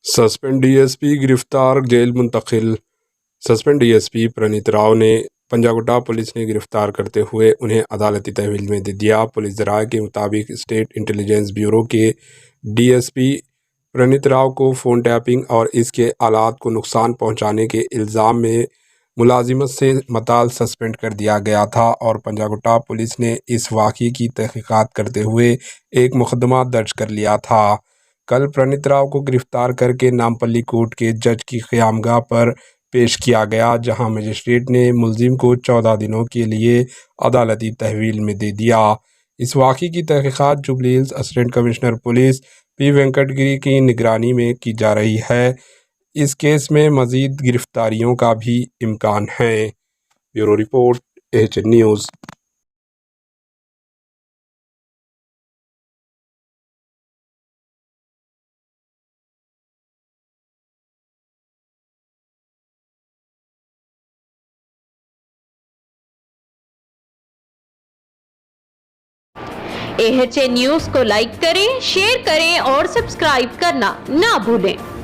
Suspend DSP गिरफ्तार, jail मुंतकिल। Suspend DSP प्रणीत राव ने पंजागुट्टा पुलिस ने गिरफ्तार करते हुए उन्हें अदालती तहवील में दे दिया। पुलिस राय के मुताबिक स्टेट इंटेलिजेंस ब्यूरो के डीएसपी प्रणीत राव को फ़ोन टैपिंग और इसके आलात को नुकसान पहुंचाने के इल्ज़ाम में मुलाजिमत से मताल सस्पेंड कर दिया गया था और पंजागुट्टा पुलिस ने इस वाक़ये की तहक़ीक़ात करते हुए एक मुकदमा दर्ज कर लिया था। कल प्रणीत राव को गिरफ्तार करके नामपल्ली कोर्ट के जज की क़यामगाह पर पेश किया गया, जहां मजिस्ट्रेट ने मुलजिम को 14 दिनों के लिए अदालती तहवील में दे दिया। इस वाक़ये की तहक़ीक़ात Jubilee Hills assistant commissioner police P Venkatagiri की निगरानी में की जा रही है। इस केस में मज़ीद गिरफ्तारियों का भी इम्कान है। Bureau report, AHN news. AHN news को लाइक करें, शेयर करें और सब्सक्राइब करना ना भूलें।